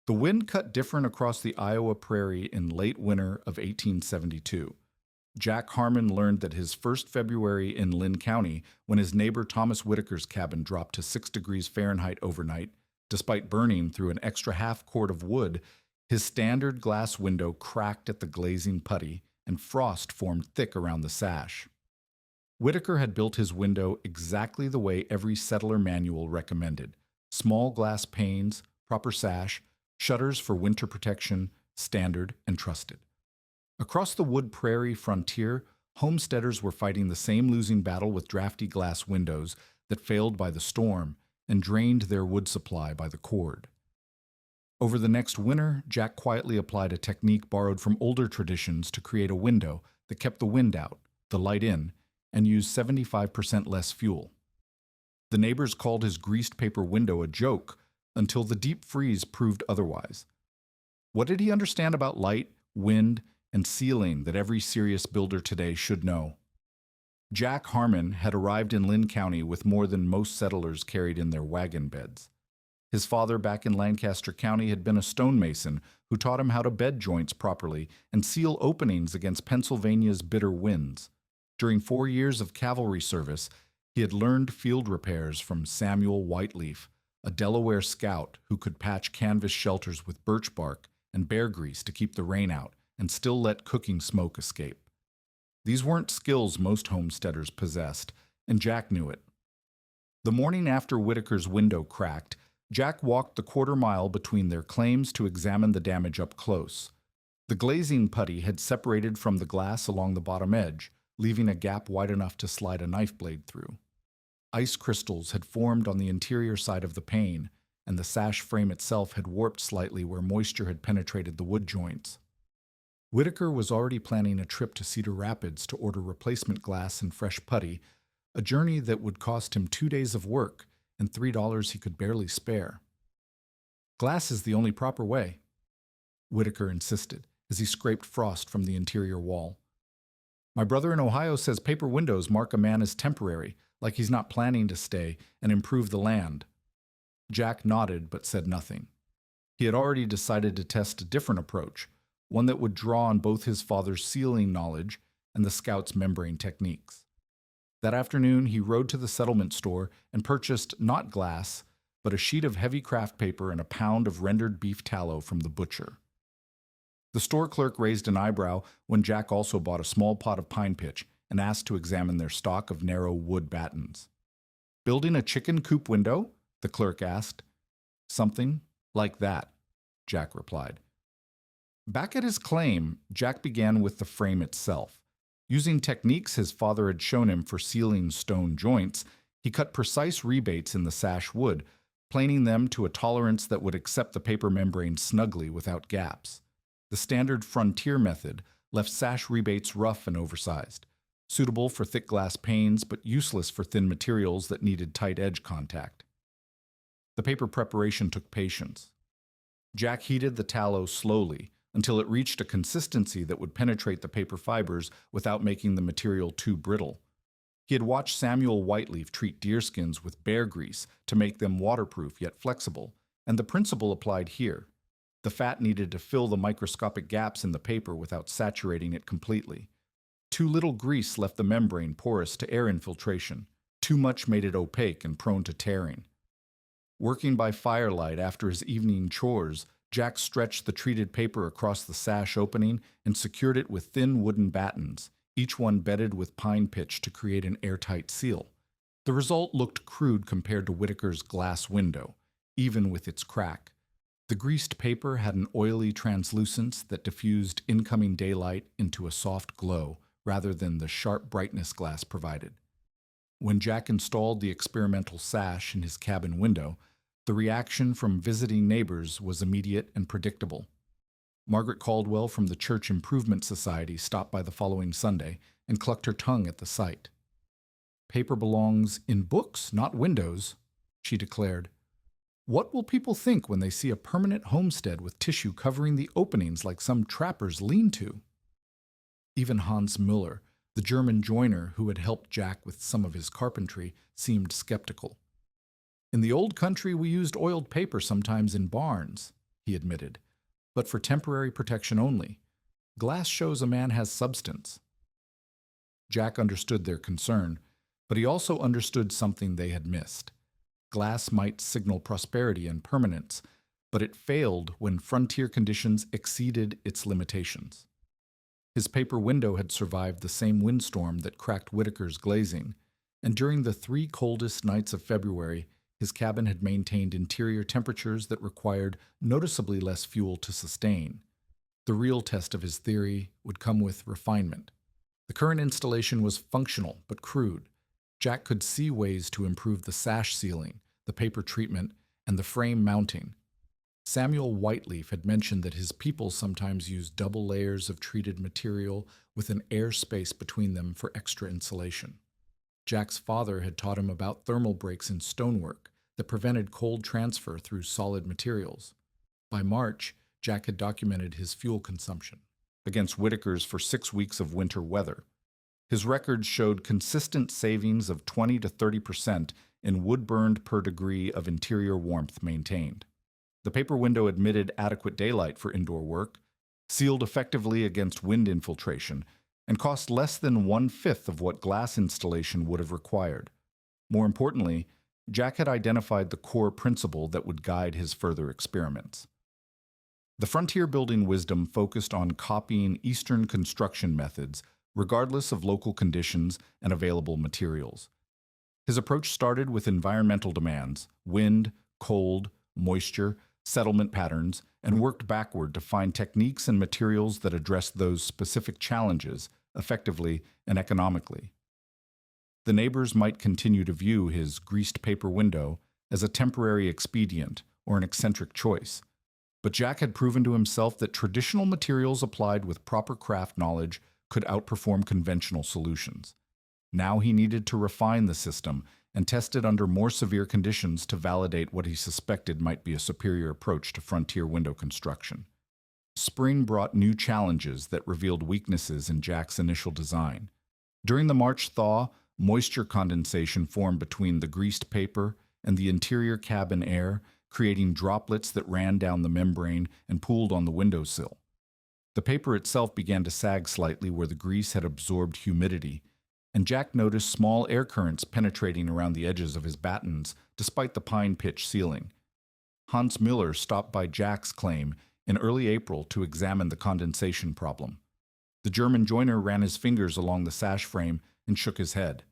The wind cut different across the Iowa prairie in late winter of 1872. Jack Harmon learned that his first February in Lynn County, when his neighbor Thomas Whitaker's cabin dropped to 6 degrees Fahrenheit overnight, despite burning through an extra half cord of wood, his standard glass window cracked at the glazing putty, and frost formed thick around the sash. Whitaker had built his window exactly the way every settler manual recommended: small glass panes, proper sash, shutters for winter protection, standard and trusted. Across the wood prairie frontier, homesteaders were fighting the same losing battle with drafty glass windows that failed by the storm and drained their wood supply by the cord. Over the next winter, Jack quietly applied a technique borrowed from older traditions to create a window that kept the wind out, the light in, and used 75% less fuel. The neighbors called his greased paper window a joke until the deep freeze proved otherwise. What did he understand about light, wind, and sealing that every serious builder today should know? Jack Harmon had arrived in Lynn County with more than most settlers carried in their wagon beds. His father back in Lancaster County had been a stonemason who taught him how to bed joints properly and seal openings against Pennsylvania's bitter winds. During 4 years of cavalry service, he had learned field repairs from Samuel Whiteleaf, a Delaware scout who could patch canvas shelters with birch bark and bear grease to keep the rain out and still let cooking smoke escape. These weren't skills most homesteaders possessed, and Jack knew it. The morning after Whitaker's window cracked, Jack walked the quarter-mile between their claims to examine the damage up close. The glazing putty had separated from the glass along the bottom edge, leaving a gap wide enough to slide a knife blade through. Ice crystals had formed on the interior side of the pane, and the sash frame itself had warped slightly where moisture had penetrated the wood joints. Whitaker was already planning a trip to Cedar Rapids to order replacement glass and fresh putty, a journey that would cost him 2 days of work and $3 he could barely spare. "Glass is the only proper way," Whitaker insisted as he scraped frost from the interior wall. "My brother in Ohio says paper windows mark a man as temporary, like he's not planning to stay and improve the land." Jack nodded but said nothing. He had already decided to test a different approach, one that would draw on both his father's sealing knowledge and the scout's membrane techniques. That afternoon, he rode to the settlement store and purchased not glass, but a sheet of heavy craft paper and a pound of rendered beef tallow from the butcher. The store clerk raised an eyebrow when Jack also bought a small pot of pine pitch and asked to examine their stock of narrow wood battens. "Building a chicken coop window?" the clerk asked. "Something like that," Jack replied. Back at his claim, Jack began with the frame itself. Using techniques his father had shown him for sealing stone joints, he cut precise rebates in the sash wood, planing them to a tolerance that would accept the paper membrane snugly without gaps. The standard frontier method left sash rebates rough and oversized, suitable for thick glass panes but useless for thin materials that needed tight edge contact. The paper preparation took patience. Jack heated the tallow slowly until it reached a consistency that would penetrate the paper fibers without making the material too brittle. He had watched Samuel Whiteleaf treat deerskins with bear grease to make them waterproof yet flexible, and the principle applied here. The fat needed to fill the microscopic gaps in the paper without saturating it completely. Too little grease left the membrane porous to air infiltration. Too much made it opaque and prone to tearing. Working by firelight after his evening chores, Jack stretched the treated paper across the sash opening and secured it with thin wooden battens, each one bedded with pine pitch to create an airtight seal. The result looked crude compared to Whitaker's glass window, even with its crack. The greased paper had an oily translucence that diffused incoming daylight into a soft glow rather than the sharp brightness glass provided. When Jack installed the experimental sash in his cabin window, the reaction from visiting neighbors was immediate and predictable. Margaret Caldwell from the Church Improvement Society stopped by the following Sunday and clucked her tongue at the sight. "Paper belongs in books, not windows," she declared. "What will people think when they see a permanent homestead with tissue covering the openings like some trapper's lean-to?" Even Hans Müller, the German joiner who had helped Jack with some of his carpentry, seemed skeptical. "In the old country we used oiled paper sometimes in barns," he admitted, but for temporary protection only. Glass shows a man has substance. Jack understood their concern, but he also understood something they had missed. Glass might signal prosperity and permanence, but it failed when frontier conditions exceeded its limitations. His paper window had survived the same windstorm that cracked Whitaker's glazing, and during the 3 coldest nights of February, his cabin had maintained interior temperatures that required noticeably less fuel to sustain. The real test of his theory would come with refinement. The current installation was functional but crude. Jack could see ways to improve the sash sealing, the paper treatment, and the frame mounting. Samuel Whiteleaf had mentioned that his people sometimes used double layers of treated material with an air space between them for extra insulation. Jack's father had taught him about thermal breaks in stonework that prevented cold transfer through solid materials. By March, Jack had documented his fuel consumption against Whitaker's for 6 weeks of winter weather. His records showed consistent savings of 20 to 30% in wood burned per degree of interior warmth maintained. The paper window admitted adequate daylight for indoor work, sealed effectively against wind infiltration, and cost less than 1/5 of what glass installation would have required. More importantly, Jack had identified the core principle that would guide his further experiments. The frontier building wisdom focused on copying Eastern construction methods, regardless of local conditions and available materials. His approach started with environmental demands, wind, cold, moisture, settlement patterns, and worked backward to find techniques and materials that addressed those specific challenges effectively and economically. The neighbors might continue to view his greased paper window as a temporary expedient or an eccentric choice, but Jack had proven to himself that traditional materials applied with proper craft knowledge could outperform conventional solutions. Now he needed to refine the system and test it under more severe conditions to validate what he suspected might be a superior approach to frontier window construction. Spring brought new challenges that revealed weaknesses in Jack's initial design. During the March thaw, moisture condensation formed between the greased paper and the interior cabin air, creating droplets that ran down the membrane and pooled on the windowsill. The paper itself began to sag slightly where the grease had absorbed humidity, and Jack noticed small air currents penetrating around the edges of his battens despite the pine pitch ceiling. Hans Müller stopped by Jack's claim in early April to examine the condensation problem. The German joiner ran his fingers along the sash frame and shook his head.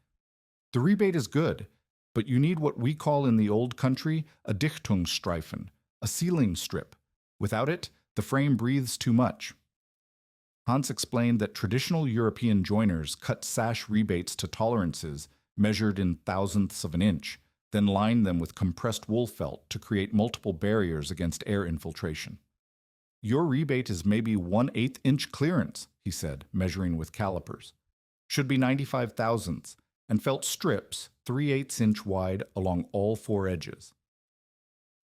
"The rebate is good, but you need what we call in the old country a Dichtungsstreifen, a sealing strip. Without it, the frame breathes too much." Hans explained that traditional European joiners cut sash rebates to tolerances measured in thousandths of an inch, then lined them with compressed wool felt to create multiple barriers against air infiltration. "Your rebate is maybe 1/8 inch clearance," he said, measuring with calipers. "Should be 95 thousandths, and felt strips 3/8 inch wide along all 4 edges."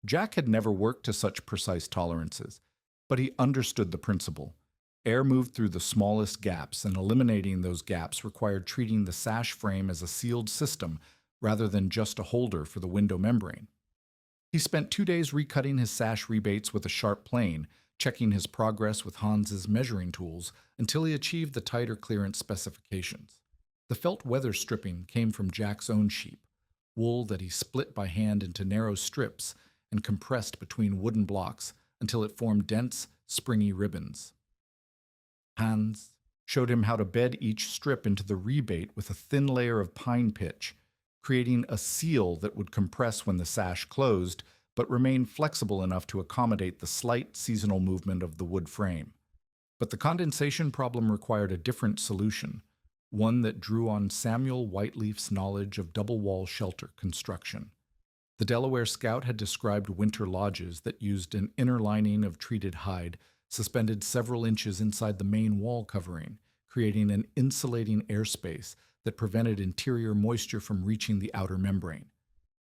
Jack had never worked to such precise tolerances, but he understood the principle. Air moved through the smallest gaps, and eliminating those gaps required treating the sash frame as a sealed system rather than just a holder for the window membrane. He spent 2 days recutting his sash rebates with a sharp plane, checking his progress with Hans's measuring tools until he achieved the tighter clearance specifications. The felt weather stripping came from Jack's own sheep, wool that he split by hand into narrow strips and compressed between wooden blocks until it formed dense, springy ribbons. Hans showed him how to bed each strip into the rebate with a thin layer of pine pitch, creating a seal that would compress when the sash closed, but remain flexible enough to accommodate the slight seasonal movement of the wood frame. But the condensation problem required a different solution, one that drew on Samuel Whiteleaf's knowledge of double-wall shelter construction. The Delaware Scout had described winter lodges that used an inner lining of treated hide suspended several inches inside the main wall covering, creating an insulating airspace that prevented interior moisture from reaching the outer membrane.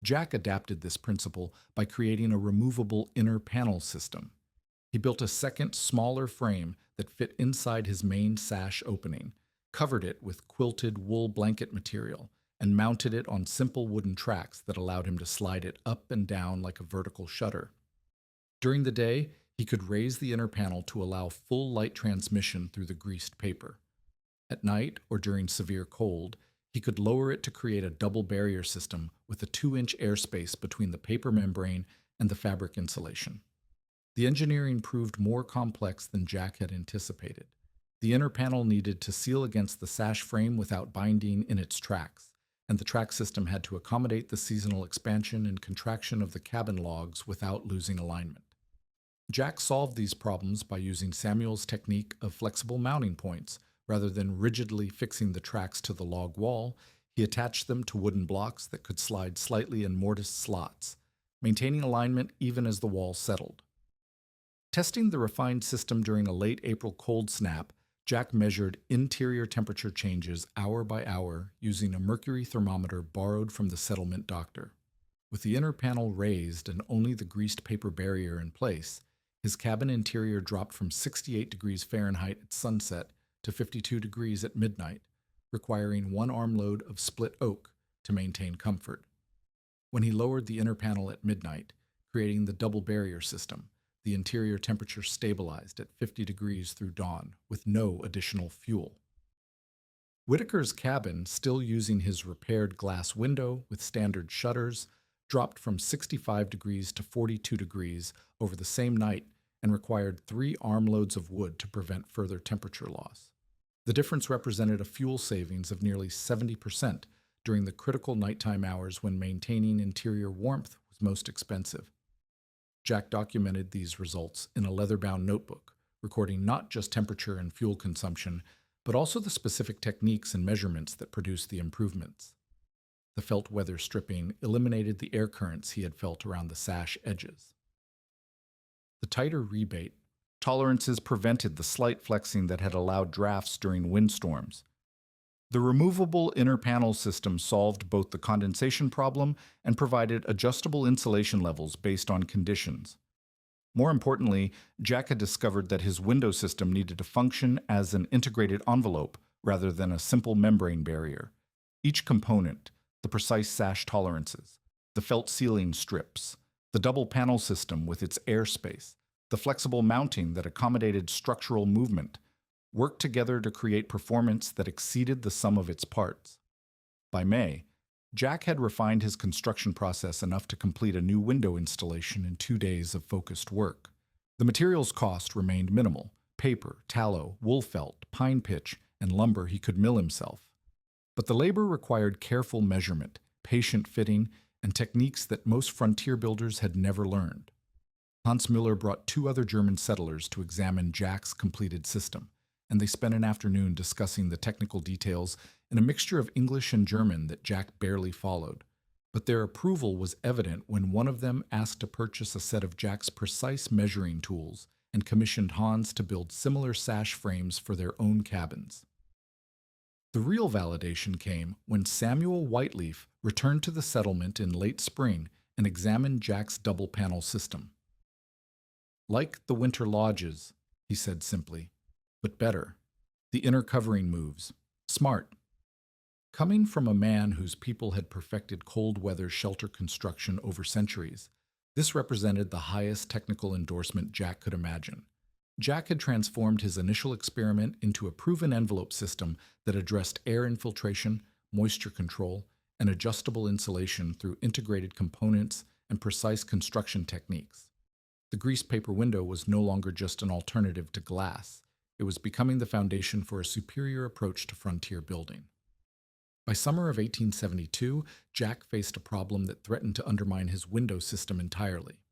Jack adapted this principle by creating a removable inner panel system. He built a second, smaller frame that fit inside his main sash opening, covered it with quilted wool blanket material, and mounted it on simple wooden tracks that allowed him to slide it up and down like a vertical shutter. During the day, he could raise the inner panel to allow full light transmission through the greased paper. At night, or during severe cold, he could lower it to create a double barrier system with a 2-inch airspace between the paper membrane and the fabric insulation. The engineering proved more complex than Jack had anticipated. The inner panel needed to seal against the sash frame without binding in its tracks, and the track system had to accommodate the seasonal expansion and contraction of the cabin logs without losing alignment. Jack solved these problems by using Samuel's technique of flexible mounting points. Rather than rigidly fixing the tracks to the log wall, he attached them to wooden blocks that could slide slightly in mortise slots, maintaining alignment even as the wall settled. Testing the refined system during a late April cold snap, Jack measured interior temperature changes hour by hour using a mercury thermometer borrowed from the settlement doctor. With the inner panel raised and only the greased paper barrier in place, his cabin interior dropped from 68 degrees Fahrenheit at sunset to 52 degrees at midnight, requiring 1 armload of split oak to maintain comfort. When he lowered the inner panel at midnight, creating the double barrier system, the interior temperature stabilized at 50 degrees through dawn with no additional fuel. Whitaker's cabin, still using his repaired glass window with standard shutters, dropped from 65 degrees to 42 degrees over the same night and required 3 armloads of wood to prevent further temperature loss. The difference represented a fuel savings of nearly 70% during the critical nighttime hours when maintaining interior warmth was most expensive. Jack documented these results in a leather-bound notebook, recording not just temperature and fuel consumption, but also the specific techniques and measurements that produced the improvements. The felt weather stripping eliminated the air currents he had felt around the sash edges. The tighter rebate tolerances prevented the slight flexing that had allowed drafts during windstorms. The removable inner panel system solved both the condensation problem and provided adjustable insulation levels based on conditions. More importantly, Jack had discovered that his window system needed to function as an integrated envelope rather than a simple membrane barrier. Each component, the precise sash tolerances, the felt sealing strips, the double panel system with its airspace, the flexible mounting that accommodated structural movement, worked together to create performance that exceeded the sum of its parts. By May, Jack had refined his construction process enough to complete a new window installation in 2 days of focused work. The materials cost remained minimal: paper, tallow, wool felt, pine pitch, and lumber he could mill himself. But the labor required careful measurement, patient fitting, and techniques that most frontier builders had never learned. Hans Müller brought 2 other German settlers to examine Jack's completed system, and they spent an afternoon discussing the technical details in a mixture of English and German that Jack barely followed. But their approval was evident when one of them asked to purchase a set of Jack's precise measuring tools and commissioned Hans to build similar sash frames for their own cabins. The real validation came when Samuel Whiteleaf returned to the settlement in late spring and examined Jack's double panel system. "Like the winter lodges," he said simply, "but better. The inner covering moves. Smart." Coming from a man whose people had perfected cold weather shelter construction over centuries, this represented the highest technical endorsement Jack could imagine. Jack had transformed his initial experiment into a proven envelope system that addressed air infiltration, moisture control, and adjustable insulation through integrated components and precise construction techniques. The greased paper window was no longer just an alternative to glass. It was becoming the foundation for a superior approach to frontier building. By summer of 1872, Jack faced a problem that threatened to undermine his window system entirely.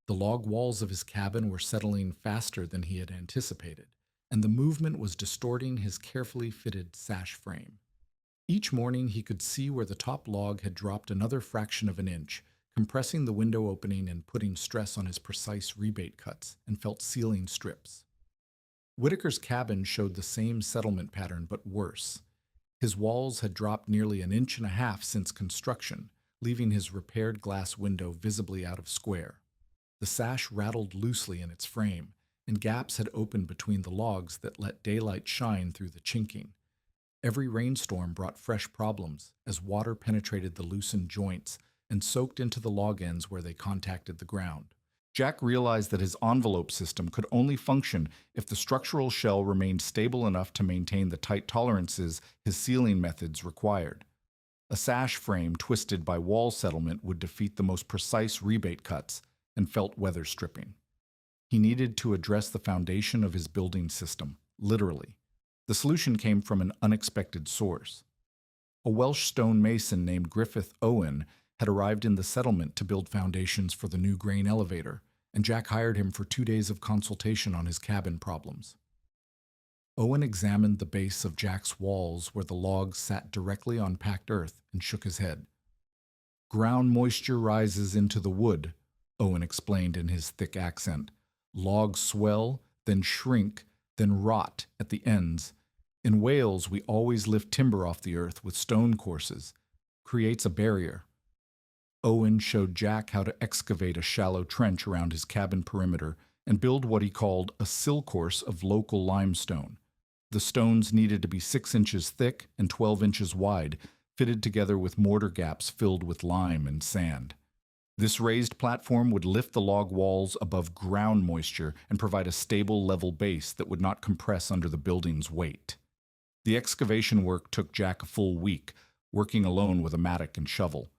The log walls of his cabin were settling faster than he had anticipated, and the movement was distorting his carefully fitted sash frame. Each morning he could see where the top log had dropped another fraction of an inch, compressing the window opening and putting stress on his precise rebate cuts and felt sealing strips. Whitaker's cabin showed the same settlement pattern, but worse. His walls had dropped nearly 1.5 inches since construction, leaving his repaired glass window visibly out of square. The sash rattled loosely in its frame, and gaps had opened between the logs that let daylight shine through the chinking. Every rainstorm brought fresh problems as water penetrated the loosened joints and soaked into the log ends where they contacted the ground. Jack realized that his envelope system could only function if the structural shell remained stable enough to maintain the tight tolerances his sealing methods required. A sash frame twisted by wall settlement would defeat the most precise rebate cuts and felt weather stripping. He needed to address the foundation of his building system, literally. The solution came from an unexpected source. A Welsh stonemason named Griffith Owen had arrived in the settlement to build foundations for the new grain elevator, and Jack hired him for 2 days of consultation on his cabin problems. Owen examined the base of Jack's walls where the logs sat directly on packed earth and shook his head. "Ground moisture rises into the wood," Owen explained in his thick accent. "Logs swell, then shrink, then rot at the ends. In Wales, we always lift timber off the earth with stone courses. Creates a barrier." Owen showed Jack how to excavate a shallow trench around his cabin perimeter and build what he called a sill course of local limestone. The stones needed to be 6 inches thick and 12 inches wide, fitted together with mortar gaps filled with lime and sand. This raised platform would lift the log walls above ground moisture and provide a stable, level base that would not compress under the building's weight. The excavation work took Jack a full week, working alone with a mattock and shovel.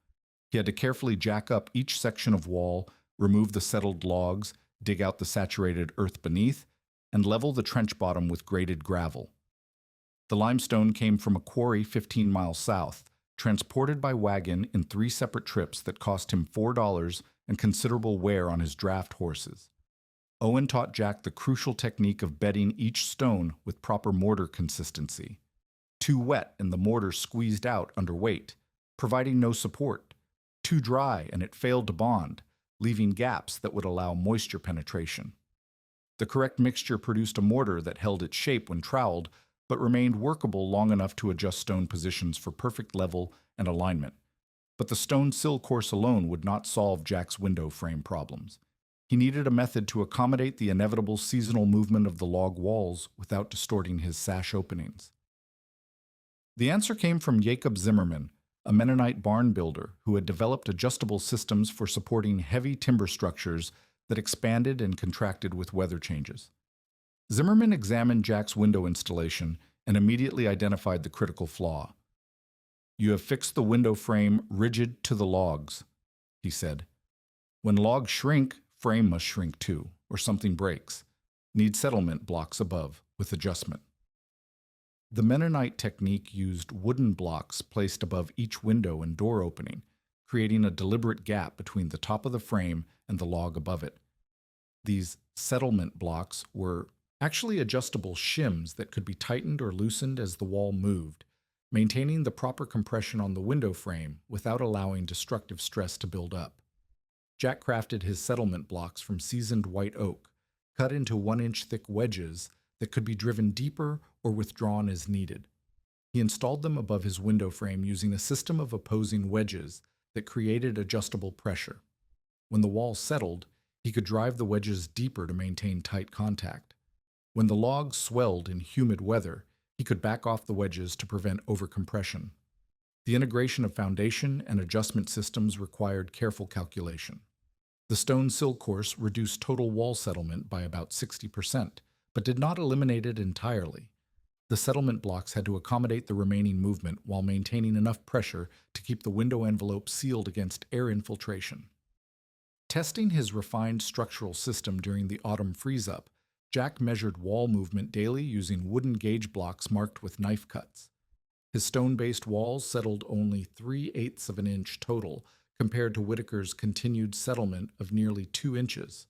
He had to carefully jack up each section of wall, remove the settled logs, dig out the saturated earth beneath, and level the trench bottom with graded gravel. The limestone came from a quarry 15 miles south, transported by wagon in 3 separate trips that cost him $4 and considerable wear on his draft horses. Owen taught Jack the crucial technique of bedding each stone with proper mortar consistency. Too wet and the mortar squeezed out under weight, providing no support. Too dry and it failed to bond, leaving gaps that would allow moisture penetration. The correct mixture produced a mortar that held its shape when troweled, but remained workable long enough to adjust stone positions for perfect level and alignment. But the stone sill course alone would not solve Jack's window frame problems. He needed a method to accommodate the inevitable seasonal movement of the log walls without distorting his sash openings. The answer came from Jacob Zimmerman, a Mennonite barn builder who had developed adjustable systems for supporting heavy timber structures that expanded and contracted with weather changes. Zimmerman examined Jack's window installation and immediately identified the critical flaw. "You have fixed the window frame rigid to the logs," he said. "When logs shrink, frame must shrink too, or something breaks. Need settlement blocks above, with adjustment." The Mennonite technique used wooden blocks placed above each window and door opening, creating a deliberate gap between the top of the frame and the log above it. These settlement blocks were actually adjustable shims that could be tightened or loosened as the wall moved, maintaining the proper compression on the window frame without allowing destructive stress to build up. Jack crafted his settlement blocks from seasoned white oak, cut into 1-inch thick wedges that could be driven deeper or withdrawn as needed. He installed them above his window frame using a system of opposing wedges that created adjustable pressure. When the wall settled, he could drive the wedges deeper to maintain tight contact. When the logs swelled in humid weather, he could back off the wedges to prevent overcompression. The integration of foundation and adjustment systems required careful calculation. The stone sill course reduced total wall settlement by about 60%, but did not eliminate it entirely. The settlement blocks had to accommodate the remaining movement while maintaining enough pressure to keep the window envelope sealed against air infiltration. Testing his refined structural system during the autumn freeze-up, Jack measured wall movement daily using wooden gauge blocks marked with knife cuts. His stone-based walls settled only 3/8 of an inch total, compared to Whitaker's continued settlement of nearly 2 inches.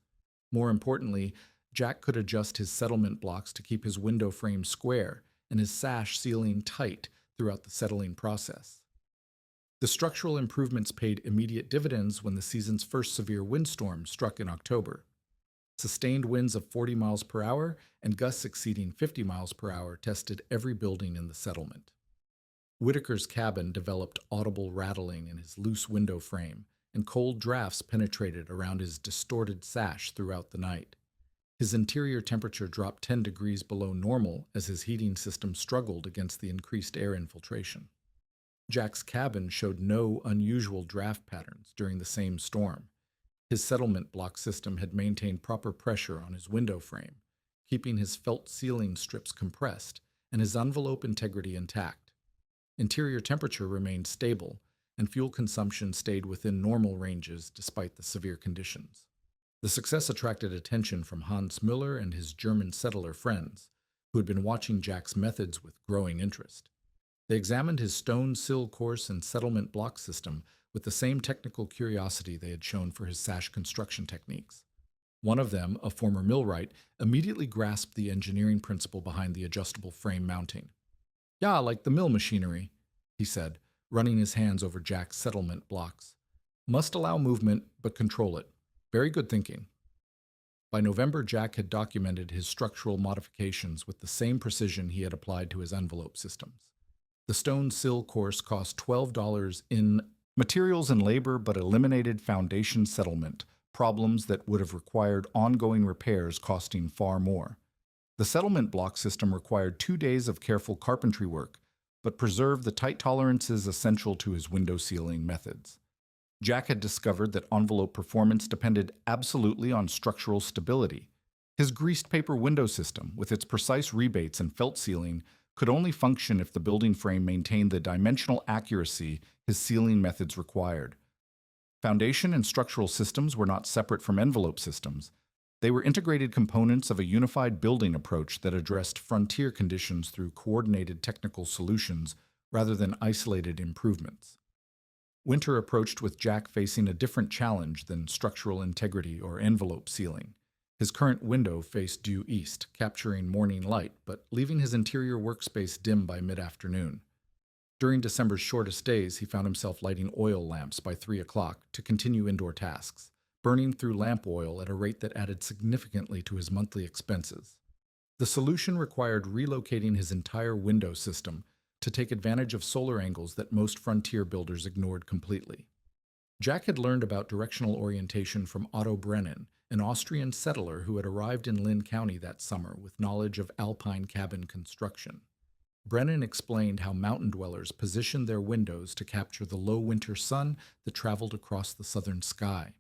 More importantly, Jack could adjust his settlement blocks to keep his window frame square and his sash sealing tight throughout the settling process. The structural improvements paid immediate dividends when the season's first severe windstorm struck in October. Sustained winds of 40 miles per hour and gusts exceeding 50 miles per hour tested every building in the settlement. Whitaker's cabin developed audible rattling in his loose window frame, and cold drafts penetrated around his distorted sash throughout the night. His interior temperature dropped 10 degrees below normal as his heating system struggled against the increased air infiltration. Jack's cabin showed no unusual draft patterns during the same storm. His settlement block system had maintained proper pressure on his window frame, keeping his felt ceiling strips compressed and his envelope integrity intact. Interior temperature remained stable, and fuel consumption stayed within normal ranges despite the severe conditions. The success attracted attention from Hans Müller and his German settler friends, who had been watching Jack's methods with growing interest. They examined his stone sill course and settlement block system with the same technical curiosity they had shown for his sash construction techniques. One of them, a former millwright, immediately grasped the engineering principle behind the adjustable frame mounting. "Yeah, like the mill machinery," he said, running his hands over Jack's settlement blocks. "Must allow movement, but control it. Very good thinking." By November, Jack had documented his structural modifications with the same precision he had applied to his envelope systems. The stone sill course cost $12 in materials and labor, but eliminated foundation settlement, problems that would have required ongoing repairs costing far more. The settlement block system required 2 days of careful carpentry work, but preserved the tight tolerances essential to his window sealing methods. Jack had discovered that envelope performance depended absolutely on structural stability. His greased paper window system, with its precise rebates and felt sealing, could only function if the building frame maintained the dimensional accuracy his sealing methods required. Foundation and structural systems were not separate from envelope systems. They were integrated components of a unified building approach that addressed frontier conditions through coordinated technical solutions rather than isolated improvements. Winter approached with Jack facing a different challenge than structural integrity or envelope sealing. His current window faced due east, capturing morning light, but leaving his interior workspace dim by mid-afternoon. During December's shortest days, he found himself lighting oil lamps by 3 o'clock to continue indoor tasks, burning through lamp oil at a rate that added significantly to his monthly expenses. The solution required relocating his entire window system to take advantage of solar angles that most frontier builders ignored completely. Jack had learned about directional orientation from Otto Brennan, an Austrian settler who had arrived in Lynn County that summer with knowledge of alpine cabin construction. Brennan explained how mountain dwellers positioned their windows to capture the low winter sun that traveled across the southern sky.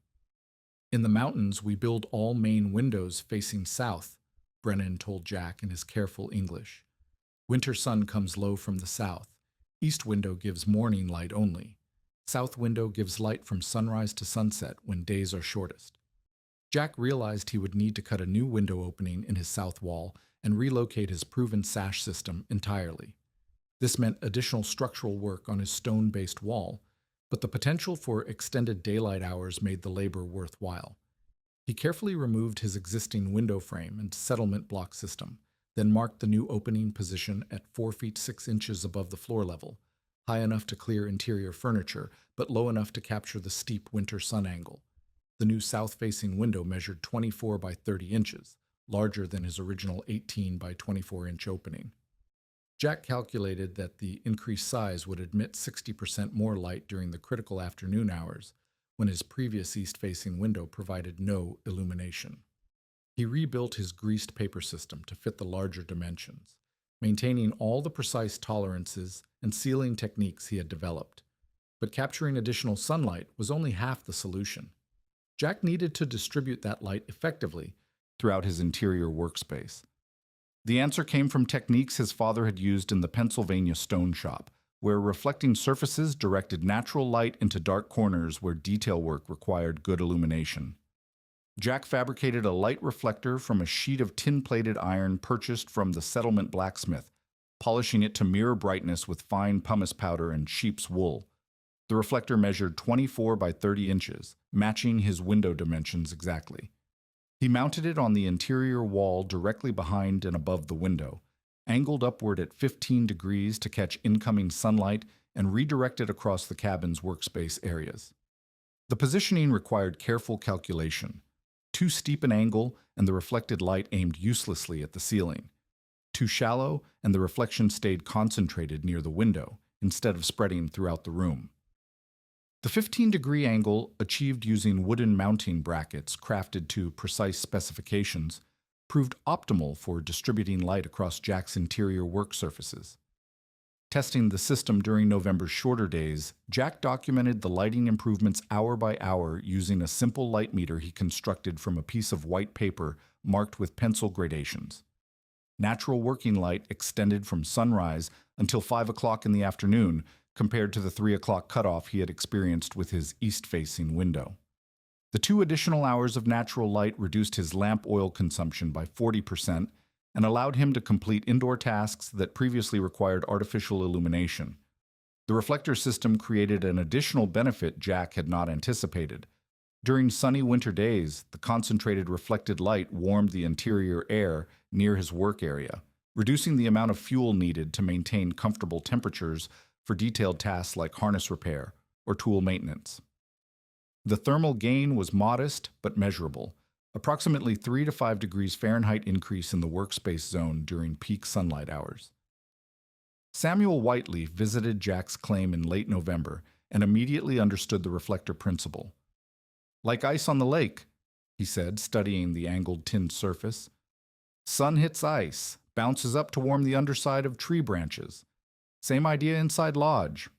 "In the mountains, we build all main windows facing south," Brennan told Jack in his careful English. "Winter sun comes low from the south. East window gives morning light only. South window gives light from sunrise to sunset when days are shortest." Jack realized he would need to cut a new window opening in his south wall and relocate his proven sash system entirely. This meant additional structural work on his stone-based wall, but the potential for extended daylight hours made the labor worthwhile. He carefully removed his existing window frame and settlement block system, then marked the new opening position at 4 feet 6 inches above the floor level, high enough to clear interior furniture, but low enough to capture the steep winter sun angle. The new south-facing window measured 24 by 30 inches, larger than his original 18 by 24-inch opening. Jack calculated that the increased size would admit 60% more light during the critical afternoon hours, when his previous east-facing window provided no illumination. He rebuilt his greased paper system to fit the larger dimensions, maintaining all the precise tolerances and sealing techniques he had developed. But capturing additional sunlight was only half the solution. Jack needed to distribute that light effectively throughout his interior workspace. The answer came from techniques his father had used in the Pennsylvania stone shop, where reflecting surfaces directed natural light into dark corners where detail work required good illumination. Jack fabricated a light reflector from a sheet of tin-plated iron purchased from the settlement blacksmith, polishing it to mirror brightness with fine pumice powder and sheep's wool. The reflector measured 24 by 30 inches, matching his window dimensions exactly. He mounted it on the interior wall directly behind and above the window, angled upward at 15 degrees to catch incoming sunlight, and redirected across the cabin's workspace areas. The positioning required careful calculation. Too steep an angle, and the reflected light aimed uselessly at the ceiling. Too shallow, and the reflection stayed concentrated near the window, instead of spreading throughout the room. The 15-degree angle, achieved using wooden mounting brackets crafted to precise specifications, proved optimal for distributing light across Jack's interior work surfaces. Testing the system during November's shorter days, Jack documented the lighting improvements hour by hour using a simple light meter he constructed from a piece of white paper marked with pencil gradations. Natural working light extended from sunrise until 5 o'clock in the afternoon, compared to the 3 o'clock cutoff he had experienced with his east-facing window. The 2 additional hours of natural light reduced his lamp oil consumption by 40% and allowed him to complete indoor tasks that previously required artificial illumination. The reflector system created an additional benefit Jack had not anticipated. During sunny winter days, the concentrated reflected light warmed the interior air near his work area, reducing the amount of fuel needed to maintain comfortable temperatures for detailed tasks like harness repair or tool maintenance. The thermal gain was modest but measurable, approximately 3 to 5 degrees Fahrenheit increase in the workspace zone during peak sunlight hours. Samuel Whiteleaf visited Jack's claim in late November and immediately understood the reflector principle. "Like ice on the lake," he said, studying the angled tin surface. "Sun hits ice, bounces up to warm the underside of tree branches. Same idea inside lodge."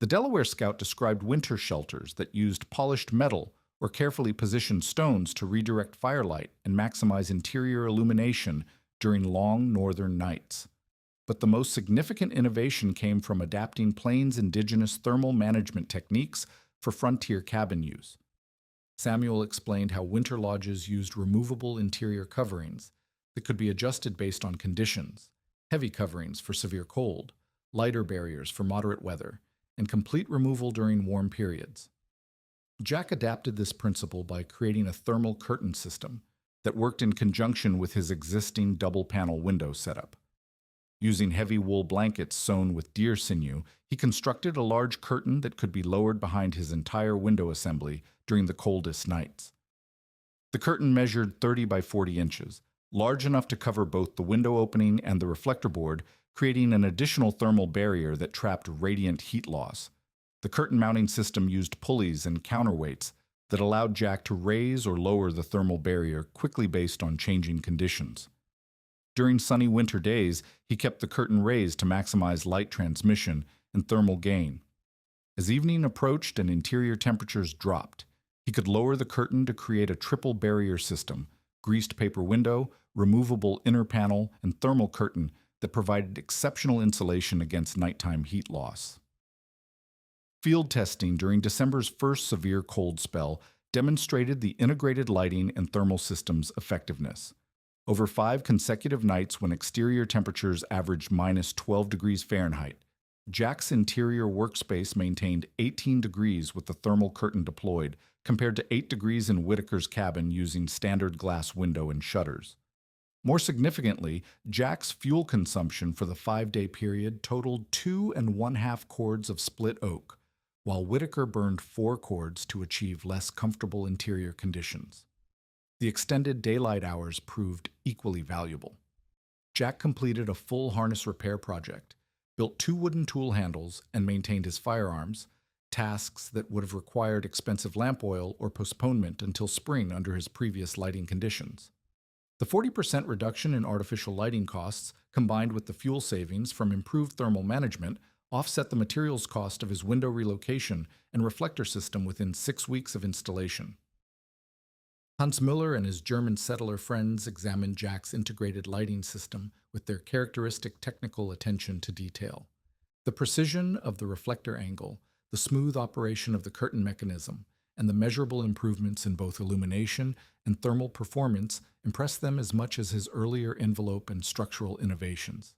The Delaware Scout described winter shelters that used polished metal or carefully positioned stones to redirect firelight and maximize interior illumination during long northern nights. But the most significant innovation came from adapting Plains' indigenous thermal management techniques for frontier cabin use. Samuel explained how winter lodges used removable interior coverings that could be adjusted based on conditions: heavy coverings for severe cold, lighter barriers for moderate weather, and complete removal during warm periods. Jack adapted this principle by creating a thermal curtain system that worked in conjunction with his existing double-panel window setup. Using heavy wool blankets sewn with deer sinew, he constructed a large curtain that could be lowered behind his entire window assembly during the coldest nights. The curtain measured 30 by 40 inches, large enough to cover both the window opening and the reflector board, creating an additional thermal barrier that trapped radiant heat loss. The curtain mounting system used pulleys and counterweights that allowed Jack to raise or lower the thermal barrier quickly based on changing conditions. During sunny winter days, he kept the curtain raised to maximize light transmission and thermal gain. As evening approached and interior temperatures dropped, he could lower the curtain to create a triple barrier system: greased paper window, removable inner panel, and thermal curtain that provided exceptional insulation against nighttime heat loss. Field testing during December's first severe cold spell demonstrated the integrated lighting and thermal system's effectiveness. Over 5 consecutive nights when exterior temperatures averaged minus 12 degrees Fahrenheit, Jack's interior workspace maintained 18 degrees with the thermal curtain deployed, compared to 8 degrees in Whitaker's cabin using standard glass window and shutters. More significantly, Jack's fuel consumption for the 5-day period totaled 2½ cords of split oak, while Whitaker burned 4 cords to achieve less comfortable interior conditions. The extended daylight hours proved equally valuable. Jack completed a full harness repair project, built 2 wooden tool handles, and maintained his firearms, tasks that would have required expensive lamp oil or postponement until spring under his previous lighting conditions. The 40% reduction in artificial lighting costs, combined with the fuel savings from improved thermal management, offset the materials cost of his window relocation and reflector system within 6 weeks of installation. Hans Müller and his German settler friends examined Jack's integrated lighting system with their characteristic technical attention to detail. The precision of the reflector angle, the smooth operation of the curtain mechanism, and the measurable improvements in both illumination and thermal performance impressed them as much as his earlier envelope and structural innovations.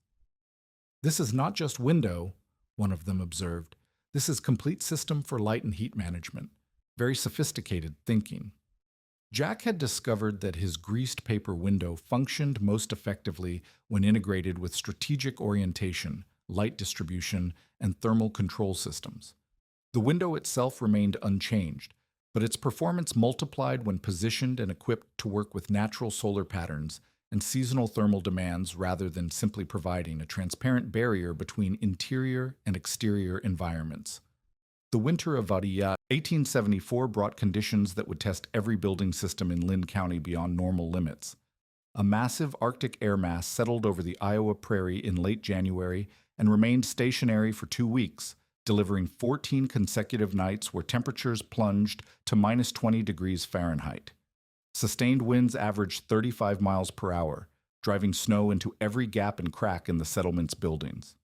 "This is not just window," one of them observed. "This is complete system for light and heat management. Very sophisticated thinking." Jack had discovered that his greased paper window functioned most effectively when integrated with strategic orientation, light distribution, and thermal control systems. The window itself remained unchanged, but its performance multiplied when positioned and equipped to work with natural solar patterns and seasonal thermal demands rather than simply providing a transparent barrier between interior and exterior environments. The winter of Vadilla 1874 brought conditions that would test every building system in Linn County beyond normal limits. A massive Arctic air mass settled over the Iowa prairie in late January and remained stationary for 2 weeks, delivering 14 consecutive nights where temperatures plunged to minus 20 degrees Fahrenheit. Sustained winds averaged 35 miles per hour, driving snow into every gap and crack in the settlement's buildings.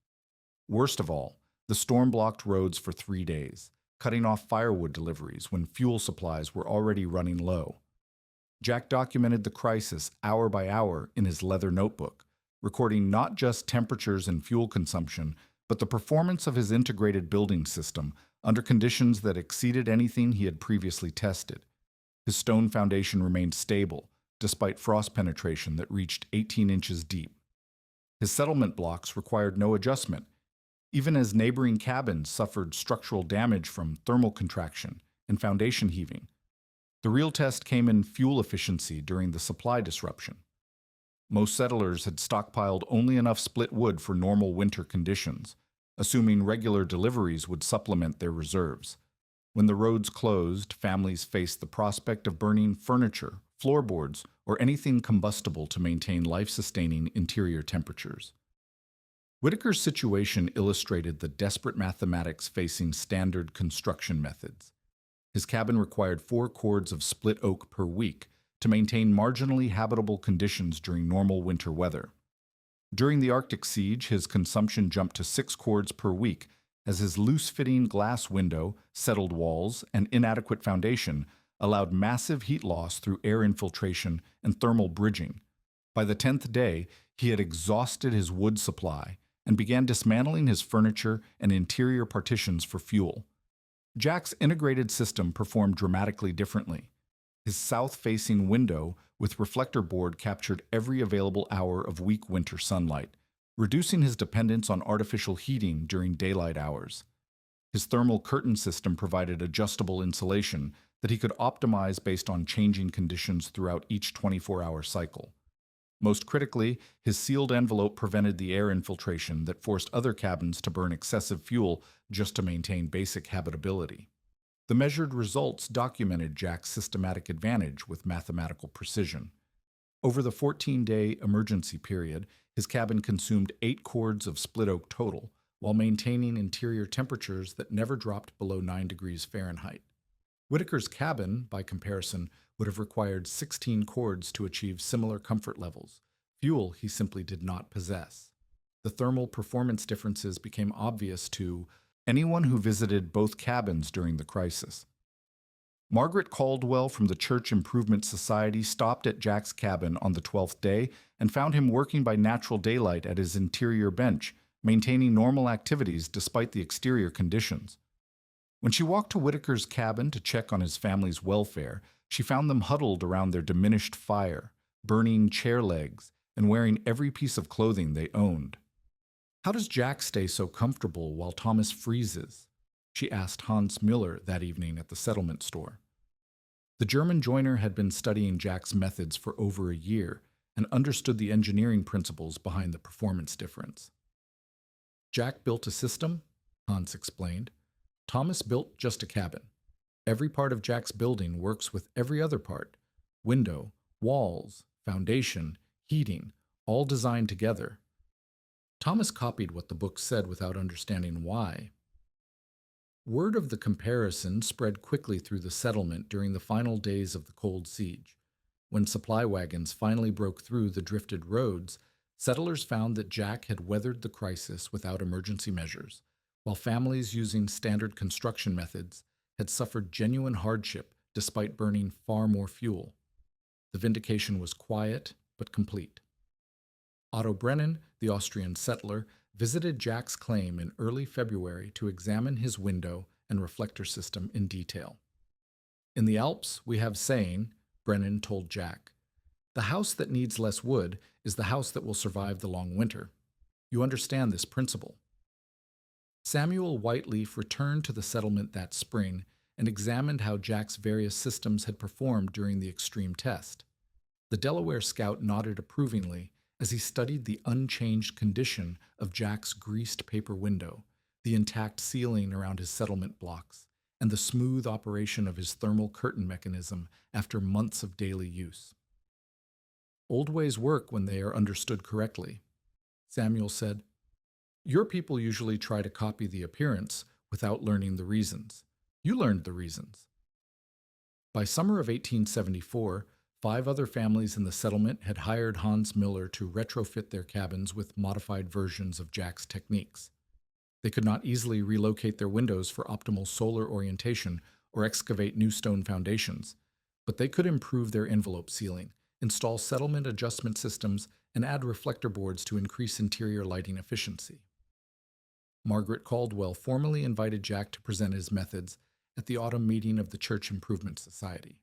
Worst of all, the storm blocked roads for 3 days, cutting off firewood deliveries when fuel supplies were already running low. Jack documented the crisis hour by hour in his leather notebook, recording not just temperatures and fuel consumption, but the performance of his integrated building system under conditions that exceeded anything he had previously tested. His stone foundation remained stable, despite frost penetration that reached 18 inches deep. His settlement blocks required no adjustment, even as neighboring cabins suffered structural damage from thermal contraction and foundation heaving. The real test came in fuel efficiency during the supply disruption. Most settlers had stockpiled only enough split wood for normal winter conditions, assuming regular deliveries would supplement their reserves. When the roads closed, families faced the prospect of burning furniture, floorboards, or anything combustible to maintain life-sustaining interior temperatures. Whitaker's situation illustrated the desperate mathematics facing standard construction methods. His cabin required 4 cords of split oak per week to maintain marginally habitable conditions during normal winter weather. During the Arctic siege, his consumption jumped to 6 cords per week as his loose-fitting glass window, settled walls, and inadequate foundation allowed massive heat loss through air infiltration and thermal bridging. By the 10th day, he had exhausted his wood supply and began dismantling his furniture and interior partitions for fuel. Jack's integrated system performed dramatically differently. His south-facing window with reflector board captured every available hour of weak winter sunlight, reducing his dependence on artificial heating during daylight hours. His thermal curtain system provided adjustable insulation that he could optimize based on changing conditions throughout each 24-hour cycle. Most critically, his sealed envelope prevented the air infiltration that forced other cabins to burn excessive fuel just to maintain basic habitability. The measured results documented Jack's systematic advantage with mathematical precision. Over the 14-day emergency period, his cabin consumed 8 cords of split oak total, while maintaining interior temperatures that never dropped below 9 degrees Fahrenheit. Whitaker's cabin, by comparison, would have required 16 cords to achieve similar comfort levels, fuel he simply did not possess. The thermal performance differences became obvious to anyone who visited both cabins during the crisis. Margaret Caldwell from the Church Improvement Society stopped at Jack's cabin on the 12th day and found him working by natural daylight at his interior bench, maintaining normal activities despite the exterior conditions. When she walked to Whitaker's cabin to check on his family's welfare, she found them huddled around their diminished fire, burning chair legs, and wearing every piece of clothing they owned. "How does Jack stay so comfortable while Thomas freezes?" she asked Hans Müller that evening at the settlement store. The German joiner had been studying Jack's methods for over a year and understood the engineering principles behind the performance difference. "Jack built a system," Hans explained. "Thomas built just a cabin. Every part of Jack's building works with every other part: window, walls, foundation, heating, all designed together." Thomas copied what the book said without understanding why. Word of the comparison spread quickly through the settlement during the final days of the cold siege. When supply wagons finally broke through the drifted roads, settlers found that Jack had weathered the crisis without emergency measures, while families using standard construction methods had suffered genuine hardship despite burning far more fuel. The vindication was quiet but complete. Otto Brennan, the Austrian settler, visited Jack's claim in early February to examine his window and reflector system in detail. "In the Alps, we have saying," Brennan told Jack, "the house that needs less wood is the house that will survive the long winter. You understand this principle." Samuel Whiteleaf returned to the settlement that spring and examined how Jack's various systems had performed during the extreme test. The Delaware scout nodded approvingly as he studied the unchanged condition of Jack's greased paper window, the intact ceiling around his settlement blocks, and the smooth operation of his thermal curtain mechanism after months of daily use. Old ways work when they are understood correctly. Samuel said, "Your people usually try to copy the appearance without learning the reasons. You learned the reasons." By summer of 1874, 5 other families in the settlement had hired Hans Miller to retrofit their cabins with modified versions of Jack's techniques. They could not easily relocate their windows for optimal solar orientation or excavate new stone foundations, but they could improve their envelope sealing, install settlement adjustment systems, and add reflector boards to increase interior lighting efficiency. Margaret Caldwell formally invited Jack to present his methods at the autumn meeting of the Church Improvement Society.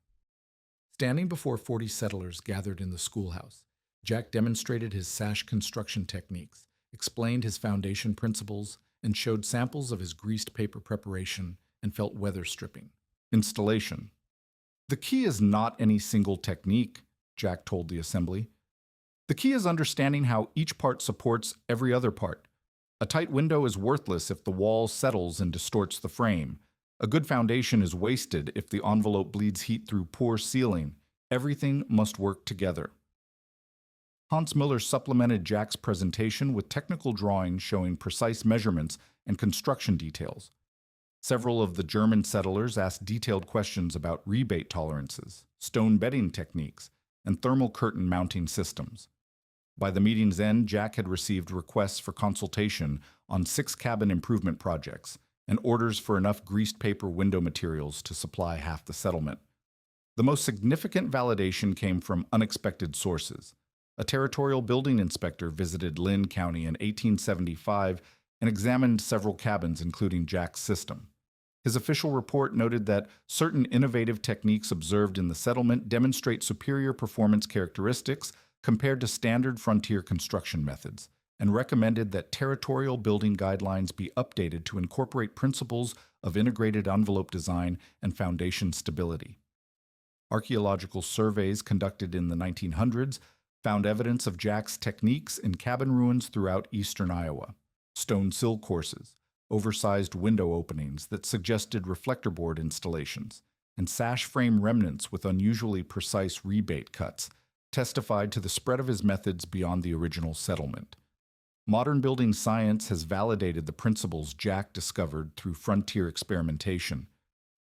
Standing before 40 settlers gathered in the schoolhouse, Jack demonstrated his sash construction techniques, explained his foundation principles, and showed samples of his greased paper preparation and felt weather stripping. Installation. "The key is not any single technique," Jack told the assembly. "The key is understanding how each part supports every other part. A tight window is worthless if the wall settles and distorts the frame. A good foundation is wasted if the envelope bleeds heat through poor sealing. Everything must work together." Hans Miller supplemented Jack's presentation with technical drawings showing precise measurements and construction details. Several of the German settlers asked detailed questions about rebate tolerances, stone bedding techniques, and thermal curtain mounting systems. By the meeting's end, Jack had received requests for consultation on 6 cabin improvement projects and orders for enough greased paper window materials to supply half the settlement. The most significant validation came from unexpected sources. A territorial building inspector visited Lynn County in 1875 and examined several cabins, including Jack's system. His official report noted that certain innovative techniques observed in the settlement demonstrate superior performance characteristics compared to standard frontier construction methods, and recommended that territorial building guidelines be updated to incorporate principles of integrated envelope design and foundation stability. Archaeological surveys conducted in the 1900s found evidence of Jack's techniques in cabin ruins throughout eastern Iowa: stone sill courses, oversized window openings that suggested reflector board installations, and sash frame remnants with unusually precise rebate cuts testified to the spread of his methods beyond the original settlement. Modern building science has validated the principles Jack discovered through frontier experimentation.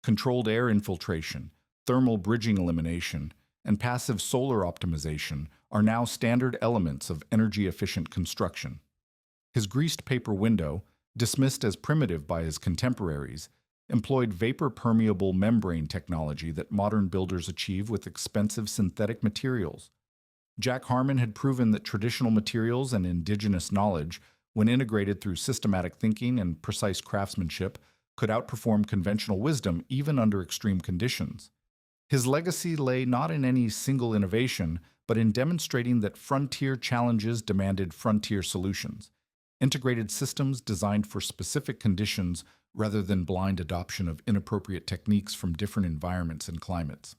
Controlled air infiltration, thermal bridging elimination, and passive solar optimization are now standard elements of energy-efficient construction. His greased paper window, dismissed as primitive by his contemporaries, employed vapor-permeable membrane technology that modern builders achieve with expensive synthetic materials. Jack Harmon had proven that traditional materials and indigenous knowledge, when integrated through systematic thinking and precise craftsmanship, could outperform conventional wisdom even under extreme conditions. His legacy lay not in any single innovation, but in demonstrating that frontier challenges demanded frontier solutions, integrated systems designed for specific conditions rather than blind adoption of inappropriate techniques from different environments and climates.